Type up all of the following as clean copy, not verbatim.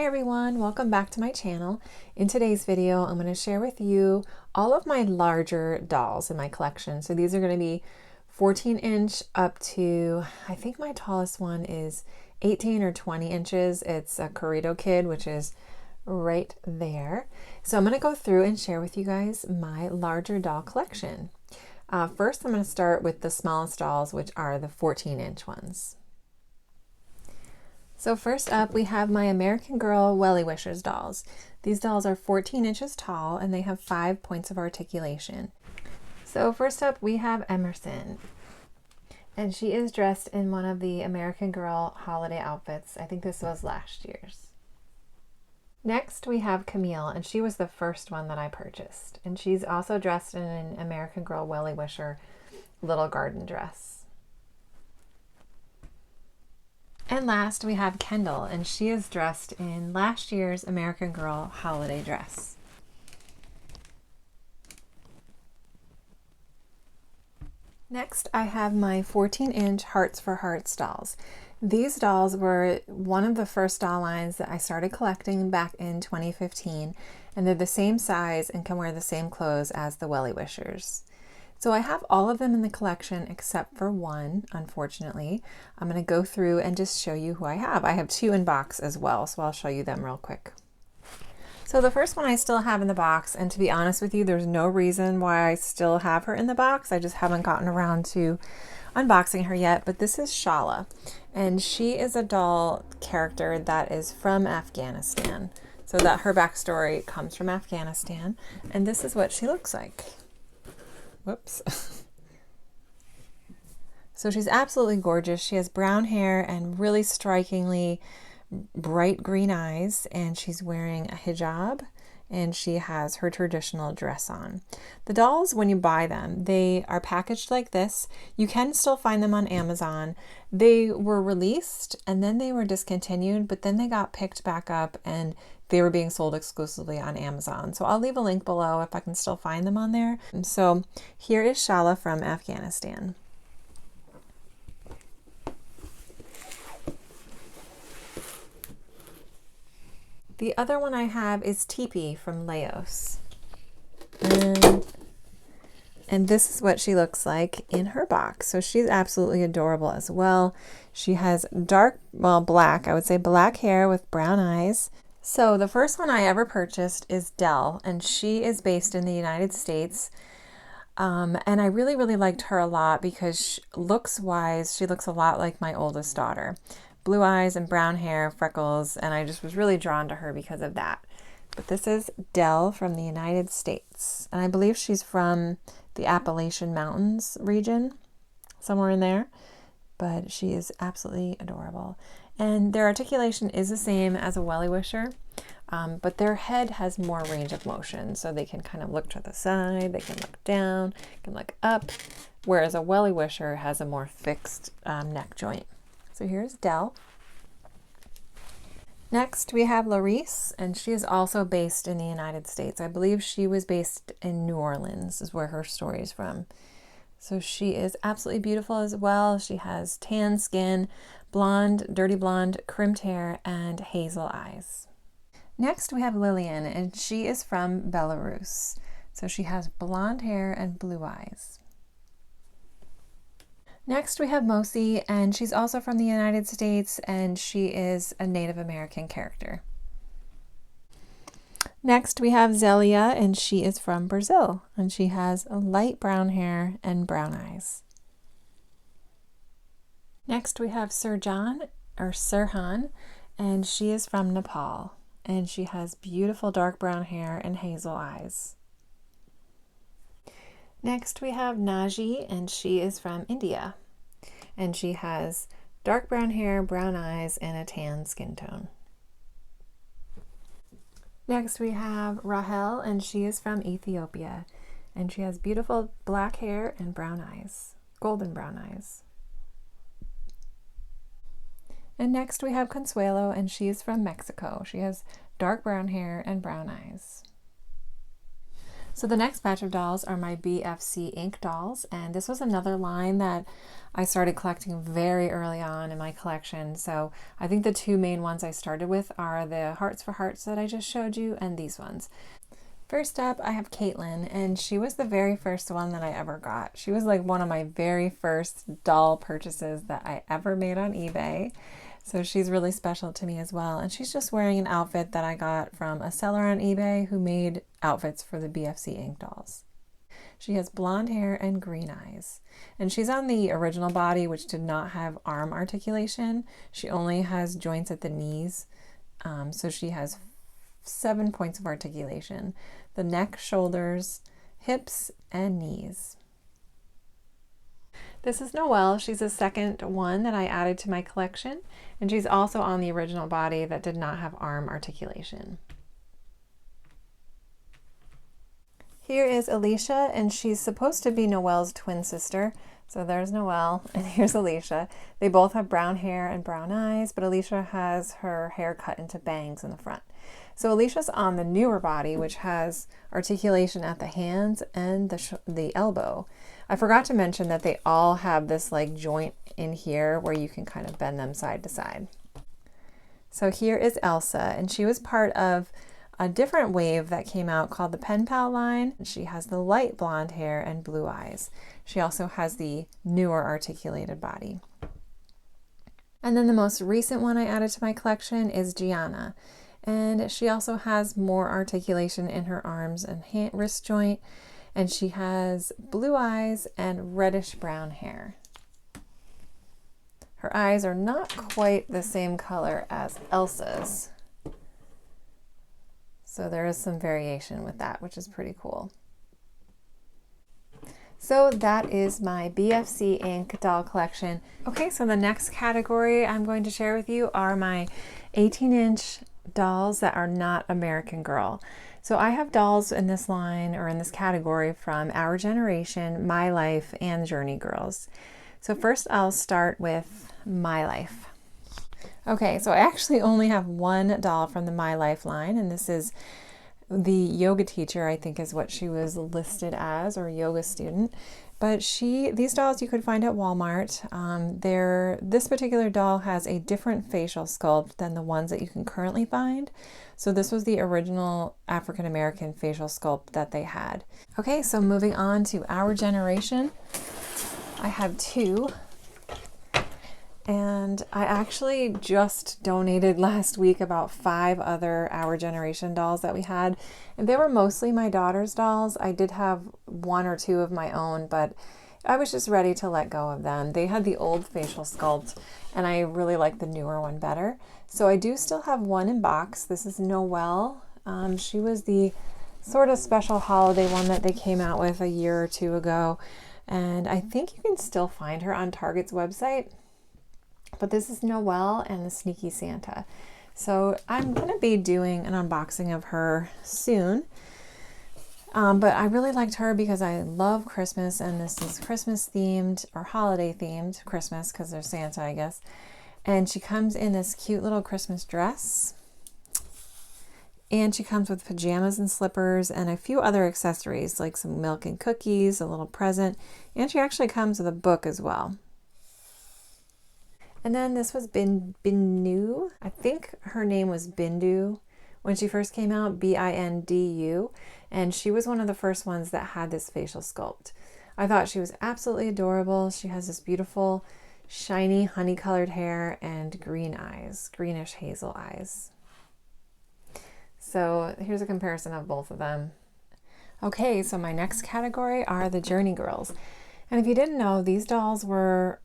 Hi everyone, welcome back to my channel. In today's video, I'm going to share with you all of my larger dolls in my collection. So these are going to be 14-inch up to, I think my tallest one is 18 or 20 inches. It's a Karito kid, which is right there. So I'm going to go through and share with you guys my larger doll collection. First, I'm going to start with the smallest dolls, which are the 14-inch ones. So first up, we have my American Girl Wellie Wishers dolls. These dolls are 14 inches tall and they have 5 points of articulation. So first up, we have Emerson. And she is dressed in one of the American Girl holiday outfits. I think this was last year's. Next, we have Camile, and she was the first one that I purchased. And she's also dressed in an American Girl Wellie Wisher little garden dress. And last, we have Kendall, and she is dressed in last year's American Girl holiday dress. Next, I have my 14-inch Hearts for Hearts dolls. These dolls were one of the first doll lines that I started collecting back in 2015, and they're the same size and can wear the same clothes as the Wellie Wishers. So I have all of them in the collection except for one, unfortunately. I'm going to go through and just show you who I have. I have 2 in box as well, so I'll show you them real quick. So the first one I still have in the box, and to be honest with you, there's no reason why I still have her in the box. I just haven't gotten around to unboxing her yet, but this is Shola, and she is a doll character that is from Afghanistan. So that her backstory comes from Afghanistan, and this is what she looks like. Whoops. So she's absolutely gorgeous. She has brown hair and really strikingly bright green eyes, and she's wearing a hijab, and she has her traditional dress on. The dolls, when you buy them, they are packaged like this. You can still find them on Amazon. They were released and then they were discontinued, but then they got picked back up and they were being sold exclusively on Amazon. So I'll leave a link below if I can still find them on there. And so here is Shola from Afghanistan. The other one I have is Tipi from Laos. And this is what she looks like in her box. So she's absolutely adorable as well. She has dark, well, black, I would say black hair with brown eyes. So the first one I ever purchased is Dell, and she is based in the United States. And I really liked her a lot because looks-wise, she looks a lot like my oldest daughter. Blue eyes and brown hair, freckles, and I just was really drawn to her because of that. But this is Dell from the United States, and I believe she's from the Appalachian Mountains region, somewhere in there, but she is absolutely adorable. And their articulation is the same as a Wellie Wisher, but their head has more range of motion, so they can kind of look to the side, they can look down, can look up, whereas a Wellie Wisher has a more fixed neck joint. So here's Dell. Next, we have Lauryce, and she is also based in the United States. I believe she was based in New Orleans, is where her story is from. So she is absolutely beautiful as well. She has tan skin, blonde, dirty blonde, crimped hair, and hazel eyes. Next, we have Lilian, and she is from Belarus. So she has blonde hair and blue eyes. Next, we have Mosi, and she's also from the United States, and she is a Native American character. Next, we have Zelia, and she is from Brazil, and she has a light brown hair and brown eyes. Next, we have Surjan, and she is from Nepal, and she has beautiful dark brown hair and hazel eyes. Next, we have Nahji, and she is from India, and she has dark brown hair, brown eyes, and a tan skin tone. Next, we have Rahel, and she is from Ethiopia, and she has beautiful black hair and brown eyes, golden brown eyes. And next, we have Consuelo, and she is from Mexico. She has dark brown hair and brown eyes. So the next batch of dolls are my BFC Ink Dolls, and this was another line that I started collecting very early on in my collection. So I think the two main ones I started with are the Hearts for Hearts that I just showed you and these ones. First up, I have Kaitlyn, and she was the very first one that I ever got. She was like one of my very first doll purchases that I ever made on eBay. So she's really special to me as well. And she's just wearing an outfit that I got from a seller on eBay who made outfits for the BFC Ink Dolls. She has blonde hair and green eyes. And she's on the original body, which did not have arm articulation. She only has joints at the knees. So she has 7 points of articulation: the neck, shoulders, hips, and knees. This is Noelle. She's the second one that I added to my collection, and she's also on the original body that did not have arm articulation. Here is Alisha, and she's supposed to be Noelle's twin sister. So there's Noelle, and here's Alisha. They both have brown hair and brown eyes, but Alisha has her hair cut into bangs in the front. So Alisha's on the newer body, which has articulation at the hands and the elbow. I forgot to mention that they all have this like joint in here where you can kind of bend them side to side. So here is Elsa, and she was part of a different wave that came out called the Pen Pal line. She has the light blonde hair and blue eyes. She also has the newer articulated body. And then the most recent one I added to my collection is Gianna. And she also has more articulation in her arms and wrist joint. And she has blue eyes and reddish brown hair. Her eyes are not quite the same color as Elsa's. So there is some variation with that, which is pretty cool. So that is my BFC Ink doll collection. Okay, so the next category I'm going to share with you are my 18-inch dolls that are not American Girl. So I have dolls in this line or in this category from Our Generation, My Life, and Journey Girls. So first I'll start with My Life. Okay, so I actually only have one doll from the My Life line, and this is the yoga teacher, I think is what she was listed as, or yoga student. But these dolls you could find at Walmart. This particular doll has a different facial sculpt than the ones that you can currently find. So this was the original African American facial sculpt that they had. Okay, so moving on to Our Generation, I have two. And I actually just donated last week about 5 other Our Generation dolls that we had. And they were mostly my daughter's dolls. I did have 1 or 2 of my own, but I was just ready to let go of them. They had the old facial sculpt, and I really like the newer one better. So I do still have one in box. This is Noelle. She was the sort of special holiday one that they came out with a year or 2 ago. And I think you can still find her on Target's website. But this is Noelle and the Sneaky Santa. So I'm going to be doing an unboxing of her soon. But I really liked her because I love Christmas, and this is Christmas themed or holiday themed Christmas because there's Santa, I guess. And she comes in this cute little Christmas dress. And she comes with pajamas and slippers and a few other accessories like some milk and cookies, a little present. And she actually comes with a book as well. And then this was Bindu. I think her name was Bindu when she first came out, Bindu. And she was one of the first ones that had this facial sculpt. I thought she was absolutely adorable. She has this beautiful, shiny, honey-colored hair and green eyes, greenish hazel eyes. So here's a comparison of both of them. Okay, so my next category are the Journey Girls. And if you didn't know, these dolls were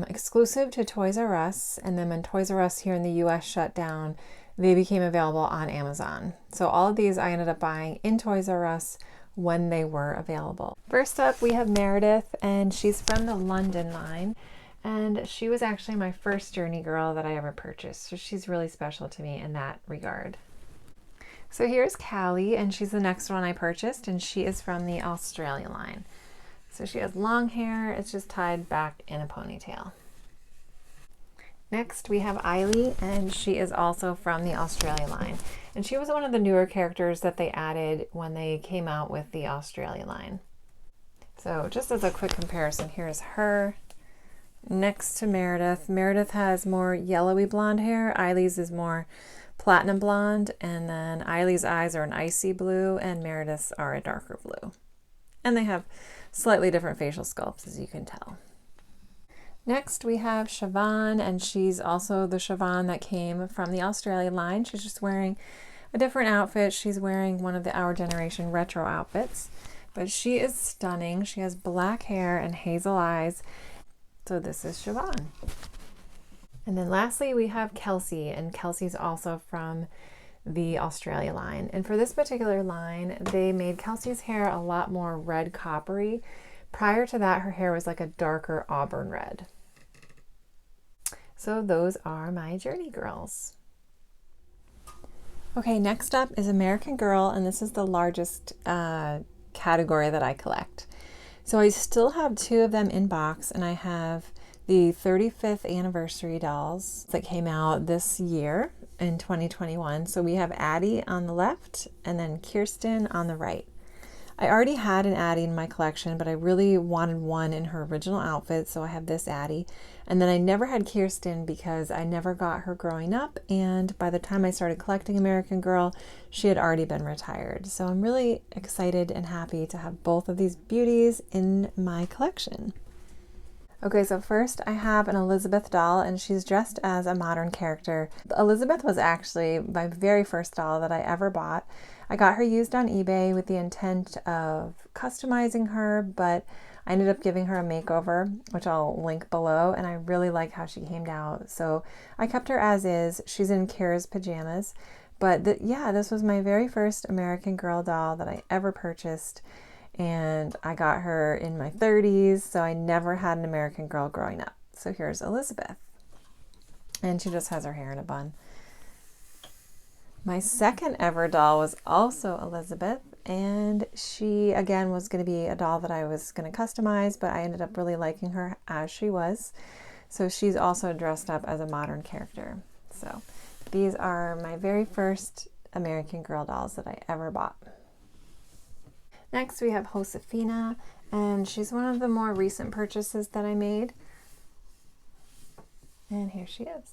exclusive to Toys R Us, and then when Toys R Us here in the US shut down, they became available on Amazon. So all of these I ended up buying in Toys R Us when they were available. First up, we have Meredith, and she's from the London line, and she was actually my first Journey Girl that I ever purchased, so she's really special to me in that regard. So here's Callie, and she's the next one I purchased, and she is from the Australia line. So she has long hair, it's just tied back in a ponytail. Next we have Ilee, and she is also from the Australia line. And she was one of the newer characters that they added when they came out with the Australia line. So just as a quick comparison, here's her next to Meredith. Meredith has more yellowy blonde hair. Ilee's is more platinum blonde, and then Ilee's eyes are an icy blue and Meredith's are a darker blue. And they have slightly different facial sculpts, as you can tell. Next we have Siobhan, and she's also the Siobhan that came from the Australia line. She's just wearing a different outfit. She's wearing one of the Our Generation retro outfits, but she is stunning. She has black hair and hazel eyes. So this is Siobhan. And then lastly we have Kelsey, and Kelsey's also from the Australia line. And for this particular line, they made Kelsey's hair a lot more red coppery. Prior to that, her hair was like a darker auburn red. So those are my Journey girls. Okay, next up is American Girl, and this is the largest category that I collect. So I still have 2 of them in box, and I have the 35th anniversary dolls that came out this year in 2021. So we have Addie on the left and then Kirsten on the right. I already had an Addie in my collection, but I really wanted one in her original outfit, so I have this Addie. And then I never had Kirsten because I never got her growing up, and by the time I started collecting American Girl, she had already been retired. So I'm really excited and happy to have both of these beauties in my collection. Okay, so first I have an Elizabeth doll, and she's dressed as a modern character. Elizabeth was actually my very first doll that I ever bought. I got her used on eBay with the intent of customizing her, but I ended up giving her a makeover, which I'll link below, and I really like how she came out. So I kept her as is. She's in Kira's pajamas. But yeah, this was my very first American Girl doll that I ever purchased, and I got her in my 30s, so I never had an American Girl growing up. So here's Elizabeth, and she just has her hair in a bun. My second ever doll was also Elizabeth, and she again was going to be a doll that I was going to customize, but I ended up really liking her as she was. So she's also dressed up as a modern character. So these are my very first American Girl dolls that I ever bought. Next we have Josefina, and she's one of the more recent purchases that I made. And here she is.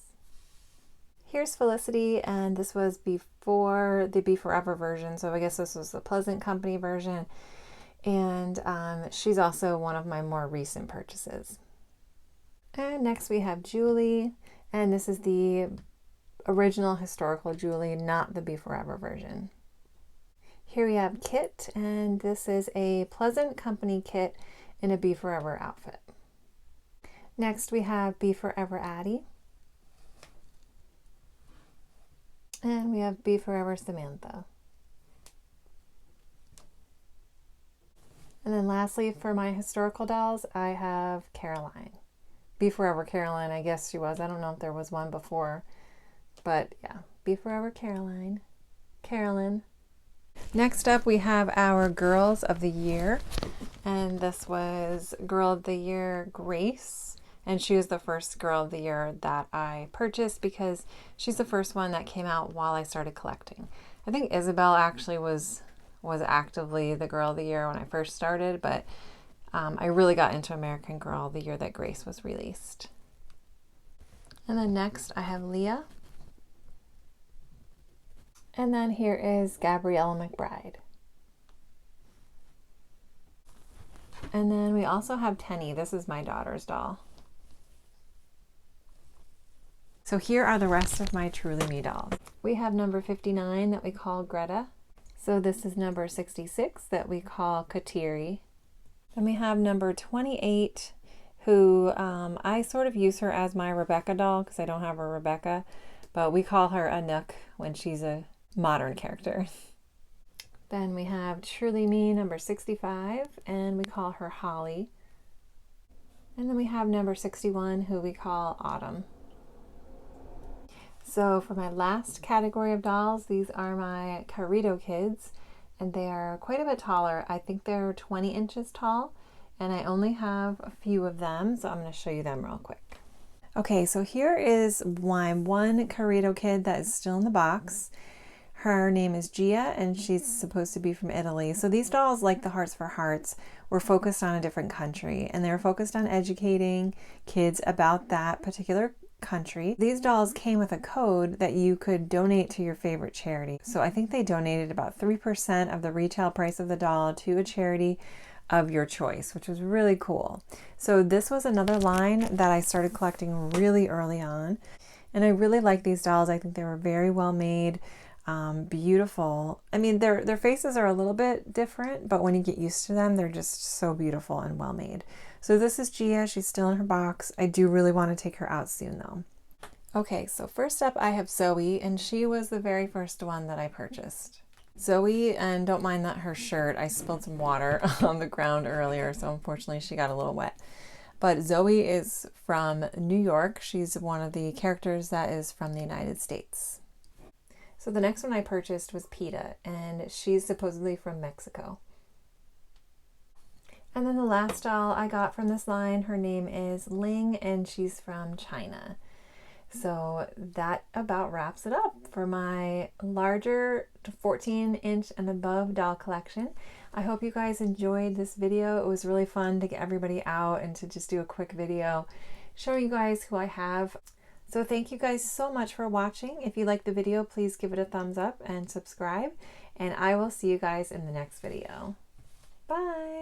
Here's Felicity, and this was before the Be Forever version, so I guess this was the Pleasant Company version, and she's also one of my more recent purchases. And next we have Julie, and this is the original historical Julie, not the Be Forever version. Here we have Kit, and this is a Pleasant Company Kit in a Be Forever outfit. Next we have Be Forever Addie. And we have Be Forever Samantha. And then lastly, for my historical dolls, I have Caroline. Be Forever Caroline, I guess she was. I don't know if there was one before. But yeah, Be Forever Caroline. Carolyn. Next up, we have our Girls of the Year. And this was Girl of the Year Grace. And she was the first Girl of the Year that I purchased because she's the first one that came out while I started collecting. I think Isabel actually was actively the Girl of the Year when I first started, but I really got into American Girl the year that Grace was released. And then next I have Leah. And then here is Gabriella Mcbride. And then we also have Tenny. This is my daughter's doll. So here are the rest of my Truly Me dolls. We have number 59 that we call Greta. So this is number 66 that we call Kateri. Then we have number 28, who I sort of use her as my Rebecca doll because I don't have a Rebecca, but we call her Anouk when she's a modern character. Then we have Truly Me number 65, and we call her Holly. And then we have number 61, who we call Autumn. So for my last category of dolls, these are my Karito kids, and they are quite a bit taller. I think they're 20 inches tall, and I only have a few of them, so I'm going to show you them real quick. Okay, so here is my one Karito kid that is still in the box. Her name is Gia, and she's supposed to be from Italy. So these dolls, like the Hearts for Hearts, were focused on a different country, and they were focused on educating kids about that particular country. These dolls came with a code that you could donate to your favorite charity. So I think they donated about 3% of the retail price of the doll to a charity of your choice, which was really cool. So this was another line that I started collecting really early on, and I really like these dolls. I think they were very well made. Beautiful. I mean, their faces are a little bit different, but when you get used to them, they're just so beautiful and well made. So this is Gia. She's still in her box. I do really want to take her out soon though. Okay, so first up I have Zoe, and she was the very first one that I purchased. Zoe, and don't mind that her shirt, I spilled some water on the ground earlier, so unfortunately she got a little wet. But Zoe is from New York. She's one of the characters that is from the United States. So the next one I purchased was Peta, and she's supposedly from Mexico. And then the last doll I got from this line, her name is Ling, and she's from China. So that about wraps it up for my larger 14-inch and above doll collection. I hope you guys enjoyed this video. It was really fun to get everybody out and to just do a quick video showing you guys who I have. So thank you guys so much for watching. If you liked the video, please give it a thumbs up and subscribe. And I will see you guys in the next video. Bye!